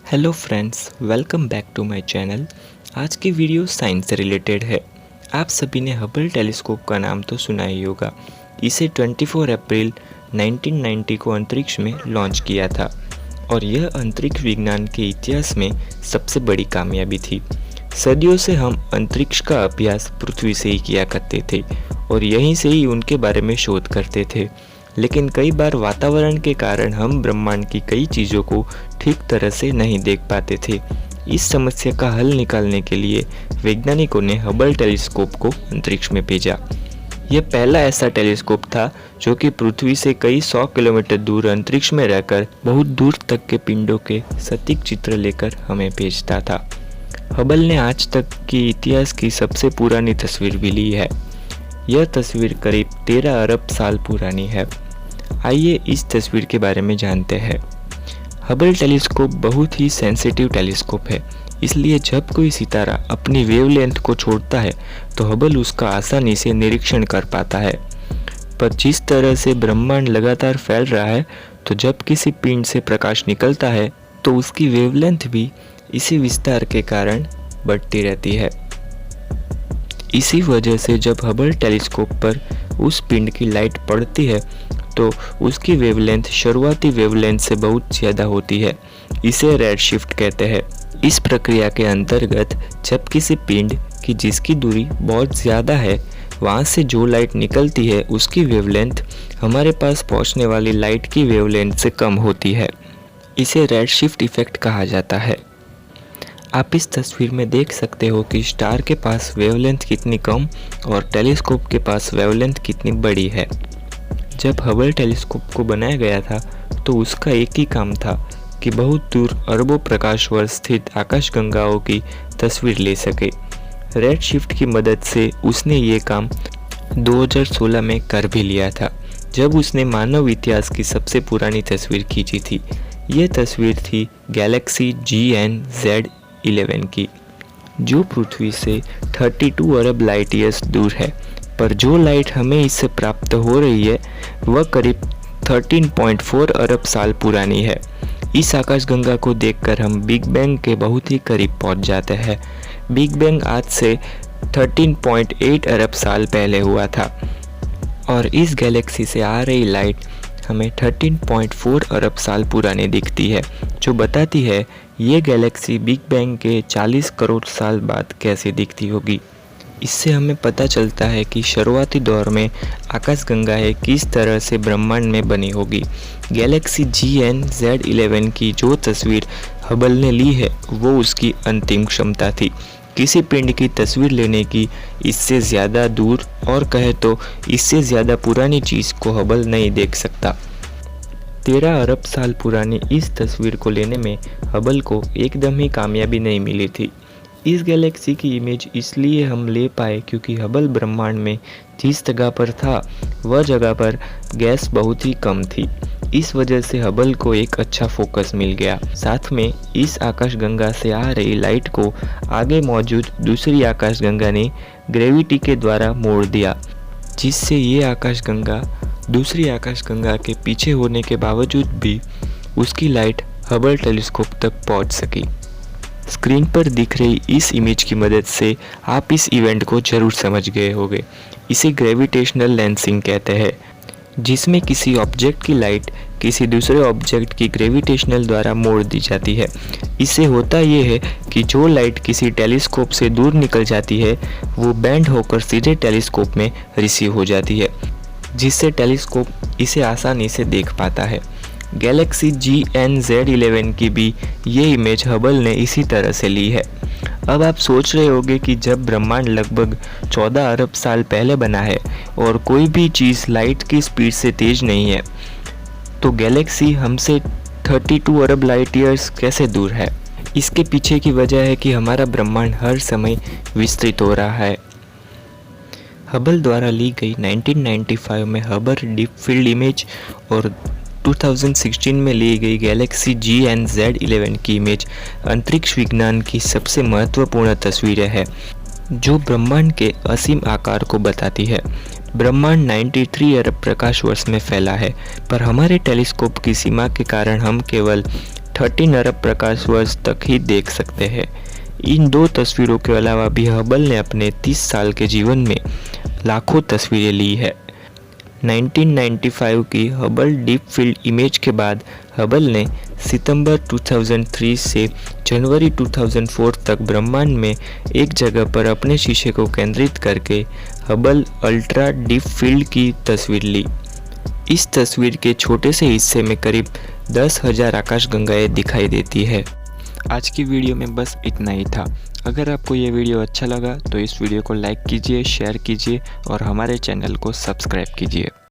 Hello friends, welcome back to my channel. आज की video science से रिलेटेड है। आप सभी ने हबल टेलीस्कोप का नाम तो सुना ही होगा। इसे 24 अप्रैल 1990 को अंतरिक्ष में लॉन्च किया था और यह अंतरिक्ष विज्ञान के इतिहास में सबसे बड़ी कामयाबी थी। सदियों से हम अंतरिक्ष का अभ्यास पृथ्वी से ही किया करते थे और यहीं से ही उनके बारे में शोध करते थे, लेकिन कई बार वातावरण के कारण हम ब्रह्मांड की कई चीज़ों को ठीक तरह से नहीं देख पाते थे। इस समस्या का हल निकालने के लिए वैज्ञानिकों ने हबल टेलीस्कोप को अंतरिक्ष में भेजा। यह पहला ऐसा टेलीस्कोप था जो कि पृथ्वी से कई 100 किलोमीटर दूर अंतरिक्ष में रहकर बहुत दूर तक के पिंडों के सटीक चित्र लेकर हमें भेजता था। हबल ने आज तक के इतिहास की सबसे पुरानी तस्वीर भी ली है। यह तस्वीर करीब 13 अरब साल पुरानी है। आइए इस तस्वीर के बारे में जानते हैं। हबल टेलीस्कोप बहुत ही सेंसिटिव टेलीस्कोप है, इसलिए जब कोई सितारा अपनी वेवलेंथ को छोड़ता है तो हबल उसका आसानी से निरीक्षण कर पाता है। पर जिस तरह से ब्रह्मांड लगातार फैल रहा है, तो जब किसी पिंड से प्रकाश निकलता है तो उसकी वेवलेंथ भी इसी विस्तार के कारण बढ़ती रहती है। इसी वजह से जब हबल टेलीस्कोप पर उस पिंड की लाइट पड़ती है तो उसकी वेवलेंथ शुरुआती वेवलेंथ से बहुत ज़्यादा होती है। इसे रेड शिफ्ट कहते हैं। इस प्रक्रिया के अंतर्गत जब किसी पिंड की जिसकी दूरी बहुत ज़्यादा है, वहाँ से जो लाइट निकलती है उसकी वेवलेंथ हमारे पास पहुँचने वाली लाइट की वेवलेंथ से कम होती है। इसे रेड शिफ्ट इफेक्ट कहा जाता है। आप इस तस्वीर में देख सकते हो कि स्टार के पास वेवलेंथ कितनी कम और टेलीस्कोप के पास वेवलेंथ कितनी बड़ी है। जब हबल टेलीस्कोप को बनाया गया था तो उसका एक ही काम था कि बहुत दूर अरबों प्रकाश वर्ष स्थित आकाशगंगाओं की तस्वीर ले सके। रेड शिफ्ट की मदद से उसने ये काम 2016 में कर भी लिया था, जब उसने मानव इतिहास की सबसे पुरानी तस्वीर खींची थी। ये तस्वीर थी गैलेक्सी GNZ11 की, जो पृथ्वी से 32 अरब लाइट ईयर्स दूर है। पर जो लाइट हमें इससे प्राप्त हो रही है वह करीब 13.4 अरब साल पुरानी है। इस आकाशगंगा को देखकर हम बिग बैंग के बहुत ही करीब पहुंच जाते हैं। बिग बैंग आज से 13.8 अरब साल पहले हुआ था और इस गैलेक्सी से आ रही लाइट हमें 13.4 अरब साल पुरानी दिखती है, जो बताती है ये गैलेक्सी बिग बैंग के 40 करोड़ साल बाद कैसी दिखती होगी। इससे हमें पता चलता है कि शुरुआती दौर में आकाशगंगाएं किस तरह से ब्रह्मांड में बनी होगी। गैलेक्सी GNZ11 की जो तस्वीर हबल ने ली है वो उसकी अंतिम क्षमता थी। किसी पिंड की तस्वीर लेने की इससे ज़्यादा दूर और कहे तो इससे ज़्यादा पुरानी चीज़ को हबल नहीं देख सकता। 13 अरब साल पुरानी इस तस्वीर को लेने में हबल को एकदम ही कामयाबी नहीं मिली थी। इस गैलेक्सी की इमेज इसलिए हम ले पाए क्योंकि हबल ब्रह्मांड में जिस जगह पर था वह जगह पर गैस बहुत ही कम थी। इस वजह से हबल को एक अच्छा फोकस मिल गया। साथ में इस आकाशगंगा से आ रही लाइट को आगे मौजूद दूसरी आकाशगंगा ने ग्रेविटी के द्वारा मोड़ दिया, जिससे ये आकाशगंगा दूसरी आकाशगंगा के पीछे होने के बावजूद भी उसकी लाइट हबल टेलीस्कोप तक पहुंच सकी। स्क्रीन पर दिख रही इस इमेज की मदद से आप इस इवेंट को जरूर समझ गए होंगे। इसे ग्रेविटेशनल लेंसिंग कहते हैं, जिसमें किसी ऑब्जेक्ट की लाइट किसी दूसरे ऑब्जेक्ट की ग्रेविटेशनल द्वारा मोड़ दी जाती है। इससे होता ये है कि जो लाइट किसी टेलीस्कोप से दूर निकल जाती है वो बैंड होकर सीधे टेलीस्कोप में रिसीव हो जाती है, जिससे टेलीस्कोप इसे आसानी से देख पाता है। गैलेक्सी GNZ11 की भी ये इमेज हबल ने इसी तरह से ली है। अब आप सोच रहे होंगे कि जब ब्रह्मांड लगभग 14 अरब साल पहले बना है और कोई भी चीज़ लाइट की स्पीड से तेज़ नहीं है, तो गैलेक्सी हमसे 32 अरब लाइट ईयर्स कैसे दूर है। इसके पीछे की वजह है कि हमारा ब्रह्मांड हर समय विस्तृत हो रहा है। हबल द्वारा ली गई 1995 में हबल डीप फील्ड इमेज और 2016 में ली गई गैलेक्सी GNZ11 की इमेज अंतरिक्ष विज्ञान की सबसे महत्वपूर्ण तस्वीरें हैं, जो ब्रह्मांड के असीम आकार को बताती है। ब्रह्मांड 93 अरब प्रकाश वर्ष में फैला है, पर हमारे टेलीस्कोप की सीमा के कारण हम केवल 13 अरब प्रकाश वर्ष तक ही देख सकते हैं। इन 2 तस्वीरों के अलावा भी हबल ने अपने 30 साल के जीवन में लाखों तस्वीरें ली है। 1995 की हबल डीप फील्ड इमेज के बाद हबल ने सितंबर 2003 से जनवरी 2004 तक ब्रह्मांड में एक जगह पर अपने शीशे को केंद्रित करके हबल अल्ट्रा डीप फील्ड की तस्वीर ली। इस तस्वीर के छोटे से हिस्से में करीब 10,000 आकाशगंगाएं दिखाई देती है। आज की वीडियो में बस इतना ही था। अगर आपको ये वीडियो अच्छा लगा तो इस वीडियो को लाइक कीजिए, शेयर कीजिए और हमारे चैनल को सब्सक्राइब कीजिए।